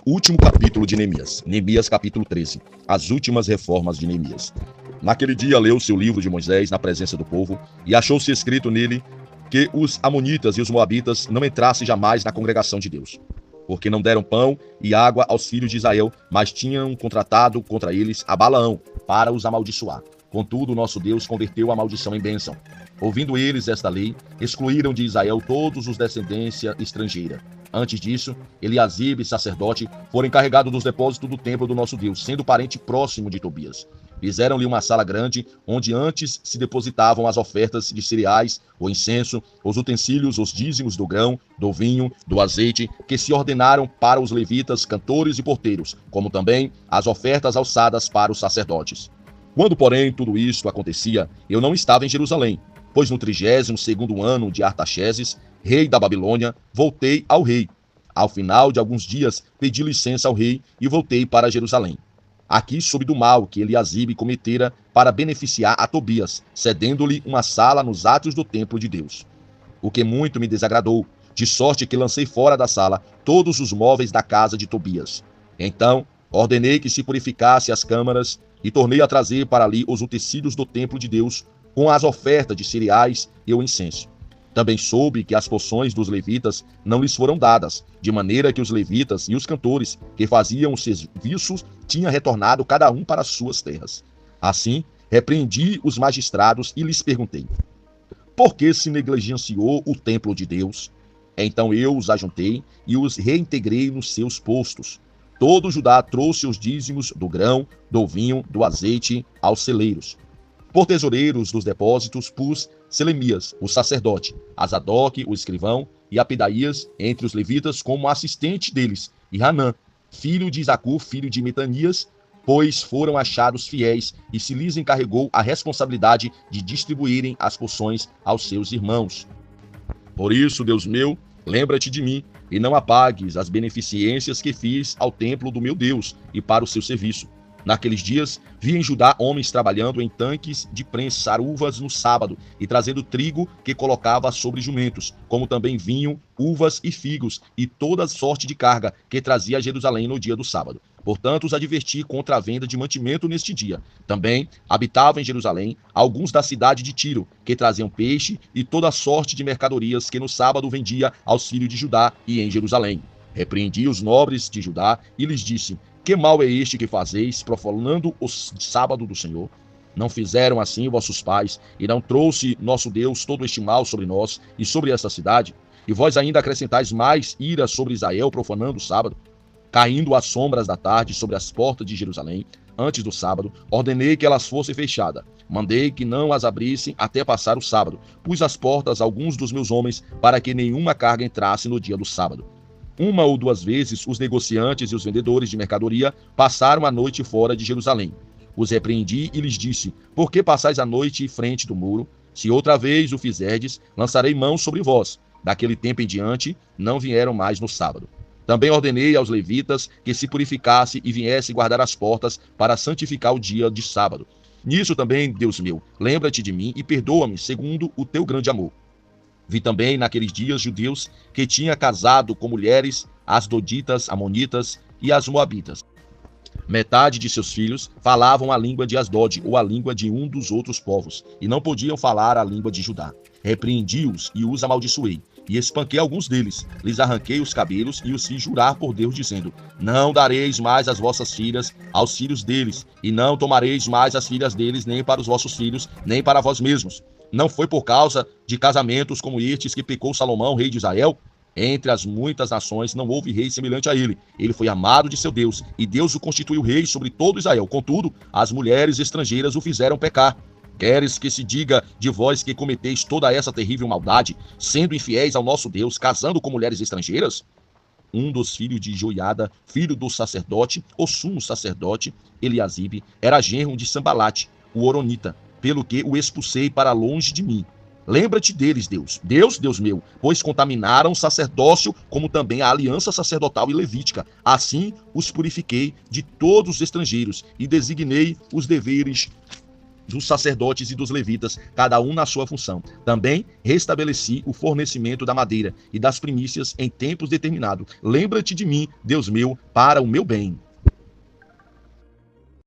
Último capítulo de Neemias. Neemias capítulo 13. As últimas reformas de Neemias. Naquele dia leu-se o livro de Moisés na presença do povo, e achou-se escrito nele que os amonitas e os moabitas não entrassem jamais na congregação de Deus, porque não deram pão e água aos filhos de Israel, mas tinham contratado contra eles a Balaão para os amaldiçoar. Contudo, nosso Deus converteu a maldição em bênção. Ouvindo eles esta lei, excluíram de Israel todos os descendência estrangeira. Antes disso, Eliasibe, sacerdote, fora encarregado dos depósitos do templo do nosso Deus, sendo parente próximo de Tobias. Fizeram-lhe uma sala grande, onde antes se depositavam as ofertas de cereais, o incenso, os utensílios, os dízimos do grão, do vinho, do azeite, que se ordenaram para os levitas, cantores e porteiros, como também as ofertas alçadas para os sacerdotes. Quando, porém, tudo isto acontecia, eu não estava em Jerusalém, pois no 32º ano de Artaxerxes, rei da Babilônia, voltei ao rei. Ao final de alguns dias, pedi licença ao rei e voltei para Jerusalém. Aqui soube do mal que Eliasibe cometera para beneficiar a Tobias, cedendo-lhe uma sala nos átrios do templo de Deus. O que muito me desagradou, de sorte que lancei fora da sala todos os móveis da casa de Tobias. Então, ordenei que se purificasse as câmaras e tornei a trazer para ali os utensílios do templo de Deus, com as ofertas de cereais e o incenso. Também soube que as porções dos levitas não lhes foram dadas, de maneira que os levitas e os cantores que faziam os serviços tinham retornado cada um para as suas terras. Assim, repreendi os magistrados e lhes perguntei: por que se negligenciou o templo de Deus? Então eu os ajuntei e os reintegrei nos seus postos. Todo Judá trouxe os dízimos do grão, do vinho, do azeite aos celeiros. Por tesoureiros dos depósitos pus Selemias, o sacerdote, a Zadok, o escrivão, e a Pedaías, entre os levitas, como assistente deles, e Hanã, filho de Zacur, filho de Metanias, pois foram achados fiéis, e se lhes encarregou a responsabilidade de distribuírem as porções aos seus irmãos. Por isso, Deus meu, lembra-te de mim, e não apagues as beneficências que fiz ao templo do meu Deus e para o seu serviço. Naqueles dias, vi em Judá homens trabalhando em tanques de prensar uvas no sábado e trazendo trigo que colocava sobre jumentos, como também vinho, uvas e figos e toda sorte de carga que trazia a Jerusalém no dia do sábado. Portanto, os adverti contra a venda de mantimento neste dia. Também habitavam em Jerusalém alguns da cidade de Tiro, que traziam peixe e toda sorte de mercadorias que no sábado vendia aos filhos de Judá e em Jerusalém. Repreendi os nobres de Judá e lhes disse: que mal é este que fazeis, profanando o sábado do Senhor? Não fizeram assim vossos pais, e não trouxe nosso Deus todo este mal sobre nós e sobre esta cidade? E vós ainda acrescentais mais ira sobre Israel, profanando o sábado? Caindo as sombras da tarde sobre as portas de Jerusalém, antes do sábado, ordenei que elas fossem fechadas. Mandei que não as abrissem até passar o sábado. Pus às portas alguns dos meus homens, para que nenhuma carga entrasse no dia do sábado. Uma ou duas vezes, os negociantes e os vendedores de mercadoria passaram a noite fora de Jerusalém. Os repreendi e lhes disse: por que passais a noite frente do muro? Se outra vez o fizerdes, lançarei mão sobre vós. Daquele tempo em diante, não vieram mais no sábado. Também ordenei aos levitas que se purificasse e viesse guardar as portas para santificar o dia de sábado. Nisso também, Deus meu, lembra-te de mim e perdoa-me segundo o teu grande amor. Vi também naqueles dias judeus que tinha casado com mulheres asdoditas, amonitas e as moabitas. Metade de seus filhos falavam a língua de Asdod ou a língua de um dos outros povos, e não podiam falar a língua de Judá. Repreendi-os e os amaldiçoei, e espanquei alguns deles. Lhes arranquei os cabelos e os fiz jurar por Deus, dizendo: não dareis mais as vossas filhas aos filhos deles, e não tomareis mais as filhas deles, nem para os vossos filhos, nem para vós mesmos. Não foi por causa de casamentos como estes que pecou Salomão, rei de Israel? Entre as muitas nações não houve rei semelhante a ele. Ele foi amado de seu Deus, e Deus o constituiu rei sobre todo Israel. Contudo, as mulheres estrangeiras o fizeram pecar. Queres que se diga de vós que cometeis toda essa terrível maldade, sendo infiéis ao nosso Deus, casando com mulheres estrangeiras? Um dos filhos de Joiada, filho do sacerdote, o sumo sacerdote, Eliasibe, era genro de Sambalate, o Horonita, pelo que o expulsei para longe de mim. Lembra-te deles, Deus meu, pois contaminaram o sacerdócio, como também a aliança sacerdotal e levítica. Assim os purifiquei de todos os estrangeiros e designei os deveres dos sacerdotes e dos levitas, cada um na sua função. Também restabeleci o fornecimento da madeira e das primícias em tempos determinados. Lembra-te de mim, Deus meu, para o meu bem.